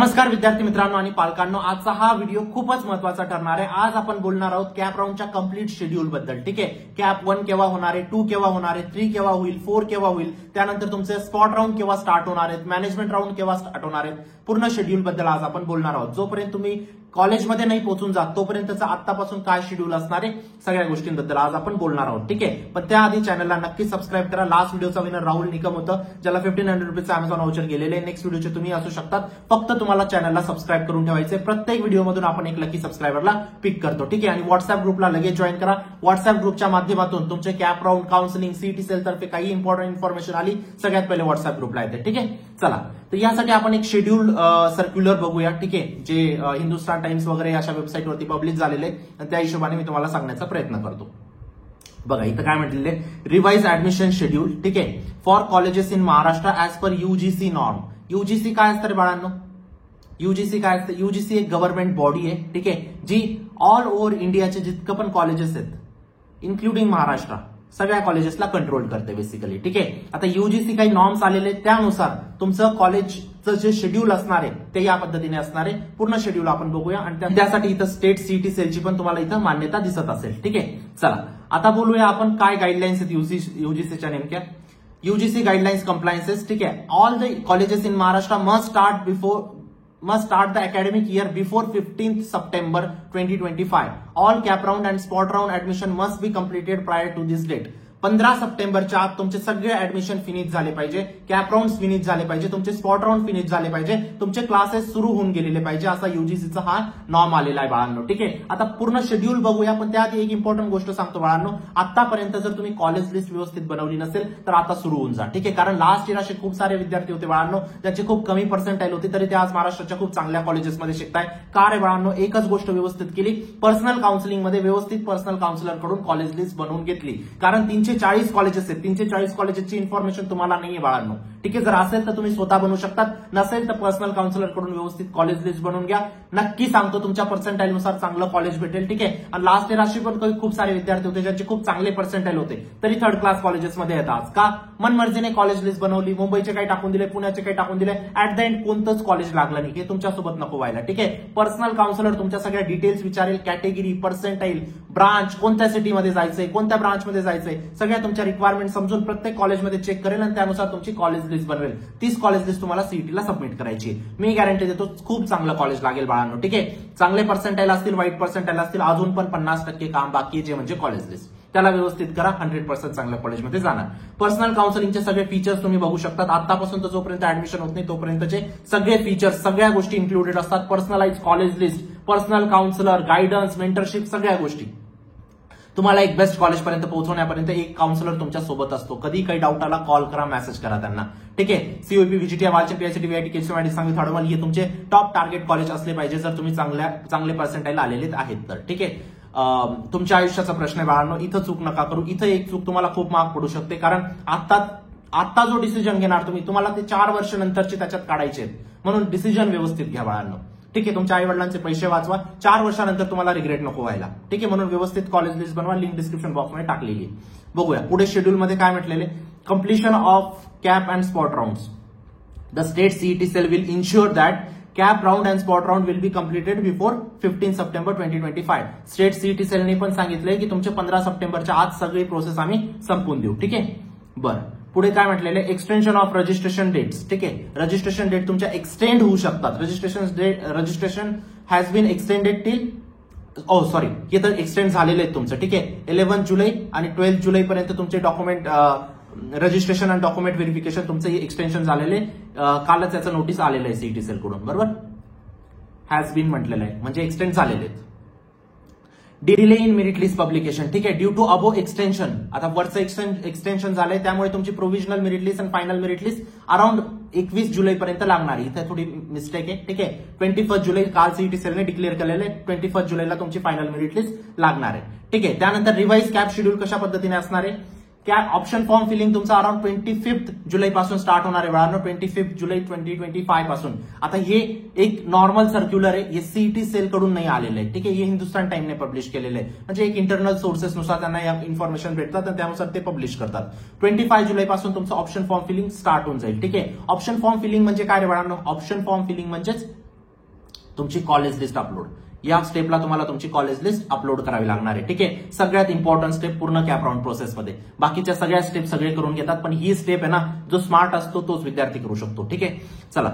नमस्कार विद्यार्थी मित्रांनो आणि पालकांनो, आजचा हा व्हिडिओ खूपच महत्त्वाचा ठरणार आहे। आज आपण बोलणार आहोत कॅप राऊंडच्या कंप्लीट शेड्यूल बद्दल। ठीक आहे, कॅप 1 केव्हा होणार आहे, 2 केव्हा होणार आहे, 3 केव्हा होईल, 4 केव्हा होईल, त्यानंतर तुमचे स्पॉट राऊंड केव्हा स्टार्ट होणार आहेत, मॅनेजमेंट राऊंड केव्हा स्टार्ट होणार आहेत, पूर्ण शेड्यूल बद्दल आज आपण बोलणार आहोत। जोपर्यंत तुम्ही कॉलेजमध्ये नाही पोहोचून जात तोपर्यंतचा आतापासून काय शेड्यूल असणार आहे सगळ्या गोष्टींबद्दल आज आपण बोलणार आहोत। ठीक आहे, पण त्याआधी चॅनलला नक्की सबस्क्राईब करा। लास्ट व्हिडिओचा विनर राहुल निकम होतं, ज्याला 1500 रुपीजचं अमेझॉन व्हाउचर गेलेले। नेक्स्ट व्हिडिओचे तुम्ही असू शकतात, फक्त तुम्हाला चॅनलला सबस्क्राईब करून ठेवायचे। प्रत्येक व्हिडिओमधून आपण एक लकी सबस्क्रायबरला पिक करतो। ठीक आहे, आणि व्हॉट्सअप ग्रुपला लगेच जॉईन करा। व्हॉट्सअप ग्रुपच्या माध्यमातून तुमचे CAP round, counselling, CET cell तर्फे काही इम्पॉर्टंट इन्फॉर्मेशन आली सगळ्यात पहिले व्हॉट्सअप ग्रुपला येते। ठीक आहे, चला तर यासाठी आपण एक शेड्यूल सर्क्युलर बघूया। ठीक आहे, जे हिंदुस्तान टाइम्स वगैरे अशा वेबसाईटवरती पब्लिश झालेले आणि त्या हिशोबाने मी तुम्हाला सांगण्याचा प्रयत्न करतो। बघा इथं काय म्हटलेले, रिवाइज ऍडमिशन शेड्यूल। ठीक आहे, for colleges in Maharashtra as per UGC norm. UGC काय असतं रे बाळांनो? यूजीसी काय असतं? यूजीसी एक गव्हर्नमेंट बॉडी आहे, ठीक आहे, जी ऑल ओव्हर इंडियाचे जितकं पण कॉलेजेस आहेत इन्क्लुडिंग महाराष्ट्र सगळ्या कॉलेजेसला कंट्रोल करते बेसिकली। ठीक आहे, आता यूजीसी काही नॉर्म्स आलेले त्यानुसार तुमचं कॉलेजचं जे शेड्यूल असणार आहे ते या पद्धतीने असणार आहे। पूर्ण शेड्यूल आपण बघूया आणि त्यासाठी इथं स्टेट सीईटी सेलची पण तुम्हाला इथं मान्यता दिसत असेल। ठीक आहे, चला आता बोलूया आपण काय गाईडलाईन्स आहेत यूजीसीच्या नेमक्या। UGC guidelines compliances. ठीक है, all the colleges in Maharashtra must start the academic year before 15th September 2025. All cap round and spot round admission must be completed prior to this date. 15 सप्टेंबरच्या आत तुमचे सगळे ऍडमिशन फिनिश झाले पाहिजे, cap round finish झाले पाहिजे, तुमचे spot round finish झाले पाहिजे, तुमचे क्लासेस सुरू होऊन गेलेले पाहिजे, असा यूजीसीचा हा नॉर्म आलेला आहे बाळांनो। ठीक आहे, आता पूर्ण शेड्यूल बघूया, पण त्याआधी एक इम्पॉर्टंट गोष्ट सांगतो बाळांनो, आतापर्यंत जर तुम्ही कॉलेज लिस्ट व्यवस्थित बनवली नसेल तर आता सुरू होऊन जा। ठीक आहे, कारण लास्ट इयर असे खूप सारे विद्यार्थी होते बाळांनो ज्यांचे खूप कमी पर्सेंटाईल होते, तरी ते आज महाराष्ट्राच्या खूप चांगल्या कॉलेजेसमध्ये शिकताय। का रे बाळांनो? एकच गोष्ट व्यवस्थित केली, पर्सनल काउन्सिलिंग मध्ये व्यवस्थित पर्सनल काउन्सिलर कडून कॉलेज लिस्ट बनवून घेतली, कारण 340 कॉलेजेस 340 कॉलेजेसची इन्फॉर्मेशन तुम्हाला नाहीये बाळांनो। ठीक आहे, जर असेल तर तुम्ही स्वतः बनवू शकतात, नसेल तर पर्सनल काउन्सिलर कडून व्यवस्थित कॉलेज लिस्ट बनवून घ्या। नक्की सांगतो तुमच्या पर्सेंटाईल नुसार चांगलं कॉलेज भेटेल। ठीक आहे, आणि लास्ट इयर अशी पण खूप सारे विद्यार्थी होते ज्यांचे खूप चांगले पर्सेंटाईल होते तरी थर्ड क्लास कॉलेजेसमध्ये येतात। का? मनमर्जीने कॉलेज लिस्ट बनवली, मुंबईचे काही टाकून दिले, पुण्याचे काही टाकून दिले, ऍट द एंड कोणतंच कॉलेज लागलं नाही। हे तुमच्यासोबत नको व्हायला। ठीक आहे, पर्सनल काउन्सिलर तुमच्या सगळ्या डिटेल्स विचारेल, कॅटेगरी, पर्सेंटाईल, ब्रांच, कोणत्या सिटीमध्ये जायचंय, कोणत्या ब्रांचमध्ये जायचंय, सगळ्या तुमच्या रिक्वायरमेंट समजून प्रत्येक कॉलेजमध्ये चेक करेल आणि त्यानुसार तुमची कॉलेज लिस्ट बनवेल। 30 कॉलेज लिस्ट तुम्हाला सीईटीला सबमिट करायची। मी गॅरंटी देतो खूप चांगलं कॉलेज लागेल बाळांनो। ठीक आहे, चांगले पर्सेंटाईल असतील, वाईट पर्सेंटाईल असतील, अजून पण 50% काम बाकी आहे जे म्हणजे कॉलेज लिस्ट, त्याला व्यवस्थित करा, 100% चांगल्या कॉलेजमध्ये जाणार। पर्सनल काउन्सिलिंगचे सगळे फीचर्स तुम्ही बघू शकतात। आतापासून तर जोपर्यंत ऍडमिशन होत नाही तोपर्यंतचे सगळे फीचर्स, सगळ्या गोष्टी इन्क्लुडेड असतात। Personalise college list, personal counsellor, guidance, mentorship, सगळ्या गोष्टी तुम्हाला एक बेस्ट कॉलेजपर्यंत पोहोचवण्यापर्यंत एक काउन्सिलर तुमच्या सोबत असतो। कधी काही डाऊट आला कॉल करा, मेसेज करा त्यांना। ठीक आहे, सीओपी, व्हीजीटी, वाचन, पीआयसीटी, व्हीआयटी, केसीएमआयटी, सांगली, थाडोमल हे तुमचे टॉप टार्गेट कॉलेज असले पाहिजे जर तुम्ही चांगले पर्सेंटाईल आलेले आहेत तर। ठीक आहे, तुमच्या आयुष्याचा प्रश्न आहे बाळांनो, इथं चूक नका करू। इथं एक चूक तुम्हाला खूप मार्क पडू शकते, कारण आता जो डिसिजन घेणार तुम्हाला ते 4 वर्ष नंतरचे त्याच्यात काढायचे आहेत, म्हणून डिसिजन व्यवस्थित घ्या बाळांनो। ठीक आहे, तुमच्या आई वडिलांचे पैसे वाचवा, 4 वर्षानंतर तुम्हाला रिग्रेट नको व्हायला। ठीक आहे, म्हणून व्यवस्थित कॉलेज लिस्ट बनवा, लिंक डिस्क्रिप्शन बॉक्समध्ये टाकलेली आहे। बघूया पुढे शेड्यूलमध्ये काय म्हटलेले, completion of CAP and spot rounds. The state CET cell will ensure that CAP round and spot round will be completed before 15 September 2025। State CET सेलने पण सांगितलंय की तुमचे 15 सप्टेंबरच्या आत सगळी प्रोसेस आम्ही संपवून देऊ। ठीक आहे, बरं पुढे काय म्हटलेले, एक्सटेन्शन ऑफ रजिस्ट्रेशन डेट्स। ठीक आहे, रजिस्ट्रेशन डेट तुमच्या एक्सटेंड होऊ शकतात। Registration has been extended till हे तर एक्सटेंड झालेले आहेत तुमचं। ठीक आहे, 11 जुलै आणि 12 जुलै पर्यंत तुमचे डॉक्युमेंट रजिस्ट्रेशन आणि डॉक्युमेंट व्हेरिफिकेशन तुमचं एक्सटेन्शन झालेले, कालच याचं नोटीस आलेलं आहे सीईटी सेल कडून, बरोबर। हॅज बीन म्हटलेलं आहे म्हणजे एक्सटेंड झालेले आहेत। Delay in merit list publication. ठीक आहे, ड्यू टू अबो एक्सटेन्शन, आता वरचं एक्सटेन्शन झालंय त्यामुळे तुमची प्रोव्हिजनल मेरिट लिस्ट आणि फायनल मेरिट लिस्ट अराउंड 21 जुलैपर्यंत लागणार आहे। इथे थोडी मिस्टेक आहे। ठीक आहे, 21 जुलै काल सीईटी सेलने डिक्लेअर केलेले, 21 जुलैला तुमची फायनल मेरिट लिस्ट लागणार आहे। ठीक आहे, त्यानंतर रिवाइज कॅप शेड्यूल कशा पद्धतीने असणार आहे, कॅप ऑप्शन फॉर्म फिलिंग तुमचा अराउंड 25 जुलैपासून स्टार्ट होणार आहे बाळांनो, 25 जुलै 2025 पासून। आता हे एक नॉर्मल सर्क्युलर आहे, हे सीईटी सेल कडून नाही आलेलं आहे। ठीक आहे, हे हिंदुस्तान टाइमने पब्लिश केलेलं आहे, म्हणजे एक इंटरनल सोर्सेस नुसार त्यांना या इन्फॉर्मेशन भेटतात आणि त्यानुसार ते पब्लिश करतात। 25 जुलैपासून तुमचं ऑप्शन फॉर्म फिलिंग स्टार्ट होऊन जाईल। ठीक आहे, ऑप्शन फॉर्म फिलिंग म्हणजे काय रे बाळांनो, ऑप्शन फॉर्म फिलिंग म्हणजेच तुमची कॉलेज लिस्ट अपलोड. या स्टेपला तुम्हाला तुमची कॉलेज लिस्ट अपलोड करावी लागणार आहे. ठीक आहे, सगळ्यात इम्पॉर्टंट स्टेप पूर्ण कॅप राऊंड प्रोसेसमध्ये. बाकीच्या सगळ्या स्टेप सगळे करून घेतात, पण ही स्टेप आहे ना, जो स्मार्ट असतो तोच विद्यार्थी करू शकतो. ठीक आहे, चला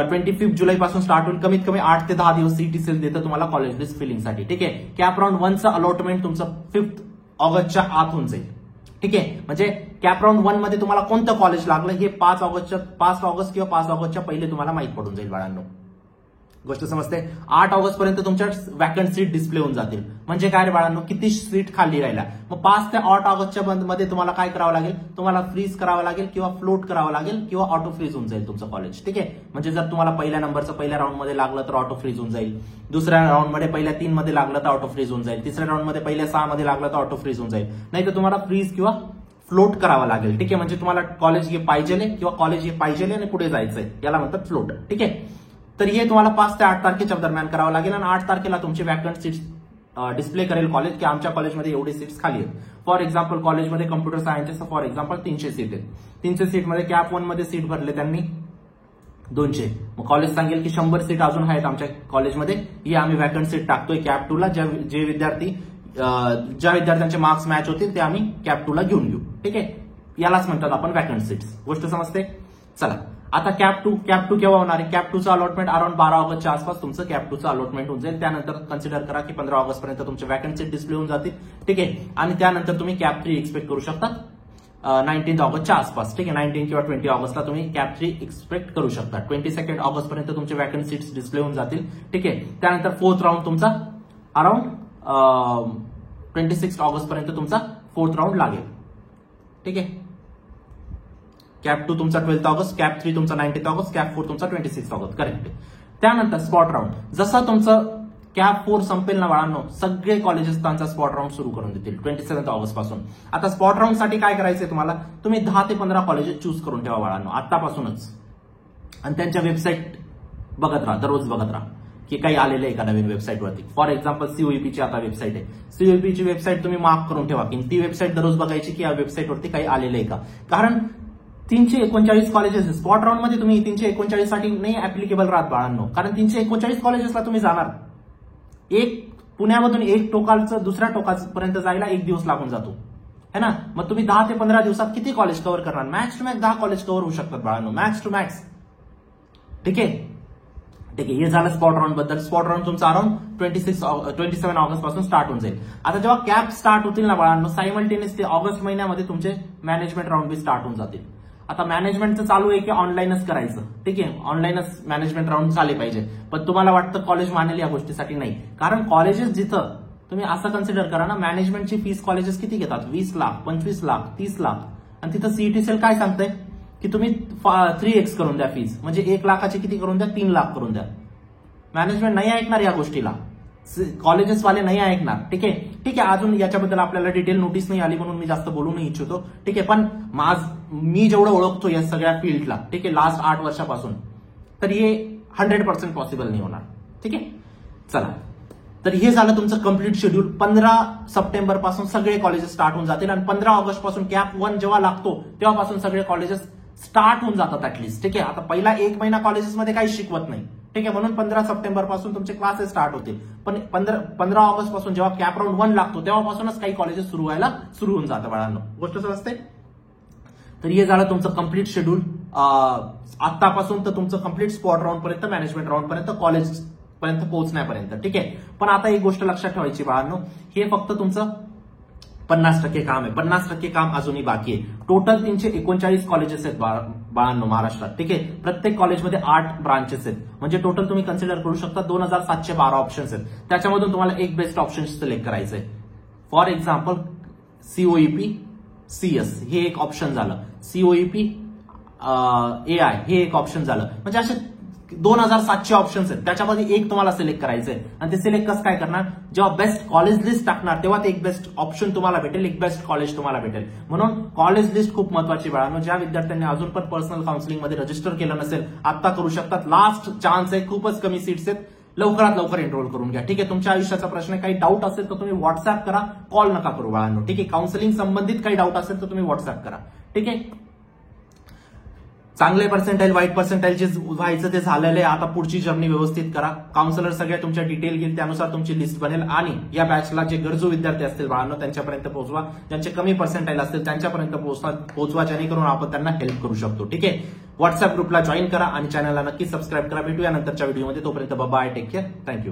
25 जुलै पासून स्टार्ट होईल. कमीत कमी 8 ते 10 दिवस सीईटी सेल देतं तुम्हाला कॉलेज लिस्ट फिलिंगसाठी. ठीक आहे, कॅप राऊंड 1चं अलॉटमेंट तुमचं 5 ऑगस्टच्या आत होऊन जाईल. ठीक आहे, म्हणजे कॅप राऊंड 1 मध्ये तुम्हाला कोणतं कॉलेज लागलं हे 5 ऑगस्ट किंवा 5 ऑगस्टच्या पहिले तुम्हाला माहित पडून जाईल बाळांनो. गोष्ट समजते. 8 ऑगस्ट पर्यंत तुमच्या वॅकंट सीट डिस्प्ले होऊन जातील. म्हणजे काय रे बाळांनो, किती सीट खाली राहिल्या. मग 5 ते 8 ऑगस्टच्या मध्ये तुम्हाला काय करावं लागेल, तुम्हाला फ्रीज करावं लागेल किंवा फ्लोट करावं लागेल किंवा ऑटो फ्रीज होऊन जाईल तुमचं कॉलेज. ठीक आहे, म्हणजे जर तुम्हाला पहिल्या नंबरचं पहिल्या राऊंडमध्ये लागलं तर ऑटो फ्रीज होऊन जाईल, दुसऱ्या राऊंडमध्ये पहिल्या 3 मध्ये लागलं तर ऑटो फ्रीज होऊन जाईल, तिसऱ्या राऊंडमध्ये पहिल्या 6 मध्ये लागलं तर ऑटो फ्रीज होऊन जाईल. नाही तर तुम्हाला फ्रीज किंवा फ्लोट करावं लागेल. ठीक आहे, म्हणजे तुम्हाला कॉलेज हे पाहिजे किंवा कॉलेज हे पाहिजे आणि पुढे जायचंय, याला म्हणतात फ्लोट. ठीक आहे, तर हे तुम्हाला 5 ते 8 तारखेच्या दरम्यान करावं लागेल आणि 8 तारखेला तुमची वॅकंट सीट्स डिस्प्ले करेल कॉलेज की आमच्या कॉलेजमध्ये एवढे सीट्स खाली आहेत. फॉर एक्झाम्पल कॉलेजमध्ये कम्प्युटर सायन्सचं फॉर एक्झाम्पल 300 सीट आहेत. 300 सीटमध्ये कॅप 1 मध्ये सीट भरले त्यांनी 200. मग कॉलेज सांगेल की 100 सीट अजून आहेत आमच्या कॉलेजमध्ये, ही आम्ही वॅकंट सीट टाकतोय कॅप 2 ला. ज्या विद्यार्थ्यांचे मार्क्स मॅच होतील ते आम्ही कॅप 2 ला घेऊन घेऊ. ठीक आहे, यालाच म्हणतात आपण वॅकंट सीट्स. गोष्ट समजते. चला आता कॅप 2 केव्हा होणार आहे. कॅप 2चं अलॉटमेंट अराउंड 12 ऑगस्टच्या आसपास तुमचं कॅप 2चं अलॉटमेंट होऊन जाईल. त्यानंतर कन्सिडर करा की 15 ऑगस्ट पर्यंत तुमचे वॅकंट सीट डिस्प्ले होऊन जातील. ठीक आहे, आणि त्यानंतर तुम्ही कॅप 3 एक्सपेक्ट करू शकता 19 ऑगस्टच्या आसपास. ठीक आहे, 19 किंवा 20 ऑगस्टला तुम्ही कॅप 3 एक्सपेक्ट करू शकता. 22 ऑगस्ट पर्यंत तुमचे वॅकंट सीट्स डिस्प्ले होऊन जातील. ठीक आहे, त्यानंतर 4th राऊंड तुमचा अराउंड 26 ऑगस्ट पर्यंत तुमचा 4th राऊंड लागेल. ठीक आहे, कॅप 2 तुमचा 12 ऑगस्ट, कॅप 3 तुमचा 19 ऑगस्ट, कॅप 4 तुमचा 26 ऑगस्ट. करेक्ट. त्यानंतर स्पॉट राऊंड. जसं तुमचं कॅप 4 संपेल ना बाळांनो, सगळे कॉलेजेस त्यांचा स्पॉट राऊंड सुरू करून देतील 27 ऑगस्ट पासून. आता स्पॉट राऊंड साठी काय करायचंय तुम्हाला, तुम्ही 10 ते 15 कॉलेजेस चूज करून ठेवा बाळांनो आतापासूनच, आणि त्यांच्या वेबसाईट बघत राहा, दररोज बघत राहा की काही आलेलं आहे का नवीन वेबसाईटवरती. फॉर एक्झाम्पल सीओईपीची आता वेबसाईट आहे, सीओईपीची वेबसाईट तुम्ही मार्क करून ठेवा की ती वेबसाईट दररोज बघायची की या वेबसाईटवरती काही आलेलं आहे का. कारण 339 कॉलेजेस स्पॉट राऊंड मध्ये तुम्ही 339 साठी नाही ऍप्लिकेबल राहत बाळांनो, कारण 339 कॉलेजेसला तुम्ही जाणार. एक पुण्यामधून एक टोकाचं दुसऱ्या टोकापर्यंत जायला 1 दिवस लागून जातो है ना. मग तुम्ही 10 ते 15 दिवसात किती कॉलेज कव्हर करणार. Max to max 10 college cover होऊ शकतात बाळांनो, मॅक्स टू मॅक्स. ठीक आहे, ठीक आहे, हे झालं स्पॉट राऊंड बद्दल. स्पॉट राऊंड तुमचा अराउंड 27 ऑगस्ट पासून स्टार्ट होऊन जाईल. आता जेव्हा कॅप स्टार्ट होतील ना बाळांनो, सायमल्टेनियसली ऑगस्ट महिन्यामध्ये तुमचे मॅनेजमेंट राऊंड बी स्टार्ट होऊन जातील. आता मॅनेजमेंटचं चालू आहे की ऑनलाईनच करायचं. ठीक आहे, ऑनलाईनच मॅनेजमेंट राऊंड झाले पाहिजे, पण तुम्हाला वाटतं कॉलेज मानेल या गोष्टीसाठी नाही. कारण कॉलेजेस जिथं तुम्ही असं कन्सिडर करा ना, मॅनेजमेंटची फीस कॉलेजेस किती घेतात, 20 लाख, 25 लाख, 30 लाख, आणि तिथं सीईटी सेल काय सांगतंय की तुम्ही 3x करून द्या फीस, म्हणजे 1 लाखाची किती करून द्या, 3 लाख करून द्या. मॅनेजमेंट नाही ऐकणार या गोष्टीला, कॉलेजेस वाले नाही ऐकणार. ठीक आहे, ठीक आहे, अजून याच्याबद्दल आपल्याला डिटेल नोटीस नाही आली म्हणून मी जास्त बोलू नाही इच्छितो. ठीक आहे, पण मी जेवढं ओळखतो या सगळ्या फील्डला, ठीक आहे, लास्ट 8 वर्षापासून, तर हे 100% पॉसिबल नाही होणार. ठीक आहे, चला तर हे झालं तुमचं कंप्लीट शेड्यूल. 15 सप्टेंबर पासून सगळे कॉलेजेस स्टार्ट होऊन जातील आणि 15 ऑगस्ट पासून कॅप 1 जेव्हा लागतो तेव्हापासून सगळे कॉलेजेस स्टार्ट होऊन जातात ऍटलीस्ट. ठीक आहे, आता पहिला 1 महिना कॉलेजेसमध्ये काही शिकवत नाही. ठीक आहे, म्हणून 15 सप्टेंबर पासून तुमचे क्लासेस स्टार्ट होतील. पण 15 ऑगस्ट पासून जेव्हा कॅप राऊंड 1 लागतो तेव्हापासूनच काही कॉलेजेस सुरू होऊन जातं बाळांनो. गोष्ट समजते. तर हे झालं तुमचं कंप्लीट शेड्यूल. आतापासून तर तुमचं कंप्लीट स्पॉट राऊंड पर्यंत, मॅनेजमेंट राऊंड पर्यंत, कॉलेज पर्यंत पोहोचण्यापर्यंत. ठीक आहे, पण आता एक गोष्ट लक्षात ठेवायची बाळांनो, हे फक्त तुमचं 50% काम आहे. 50% काम अजूनही बाकी आहे. टोटल 339 कॉलेजेस आहेत बाळांनो महाराष्ट्रात. ठीक आहे, प्रत्येक कॉलेजमध्ये 8 ब्रांचेस आहेत, म्हणजे टोटल तुम्ही कन्सिडर करू शकता 2712 ऑप्शन्स आहेत. त्याच्यामधून तुम्हाला एक बेस्ट ऑप्शन सिलेक्ट करायचं आहे. फॉर एक्झाम्पल सीओईपी CS हे एक ऑप्शन झालं, सीओईपी AI हे एक ऑप्शन झालं, म्हणजे असे 2700 ऑप्शन्स आहेत. त्याच्यामध्ये एक तुम्हाला सिलेक्ट करायचंय आणि ते सिलेक्ट कसं काय करणार, जेव्हा बेस्ट कॉलेज लिस्ट टाकणार तेव्हा ते एक बेस्ट ऑप्शन तुम्हाला भेटेल, एक बेस्ट कॉलेज तुम्हाला भेटेल. म्हणून कॉलेज लिस्ट खूप महत्वाची बाळांनो. ज्या विद्यार्थ्यांनी अजून पण पर्सनल काउन्सिलिंग मध्ये रजिस्टर केलं नसेल, आता करू शकतात. लास्ट चान्स आहे, खूपच कमी सीट्स आहेत, लवकरात लवकर एनरोल करून घ्या. ठीक आहे, तुमच्या आयुष्याचा प्रश्न काही डाऊट असेल तर तुम्ही व्हॉट्सअप करा, कॉल नका करू बाळांनो. ठीक आहे, काउन्सिलिंग संबंधित काही डाऊट असेल तर तुम्ही व्हॉट्सअप करा. ठीक आहे, चांगले पर्सेंटाईल वाईट पर्सेंटाईल जे व्हायचं ते झालेलं आहे. आता पुढची जर्नी व्यवस्थित करा. काउन्सिलर सगळ्या तुमच्या डिटेल घेईल, त्यानुसार तुमची लिस्ट बनेल आणि या बॅचला जे गरजू विद्यार्थी असतील बाळांनो त्यांच्यापर्यंत पोहोचवा. ज्यांचे कमी पर्सेंटाईल असतील त्यांच्यापर्यंत पोहोचवा, जेणेकरून आपण त्यांना हेल्प करू शकतो. ठीक आहे. व्हॉट्सअप ग्रुपला जॉईन करा आणि चॅनलला नक्की सबस्क्राईब करा. भेटूया नंतरच्या व्हिडिओमध्ये. तोपर्यंत बाय, टेक केअर, थँक्यू.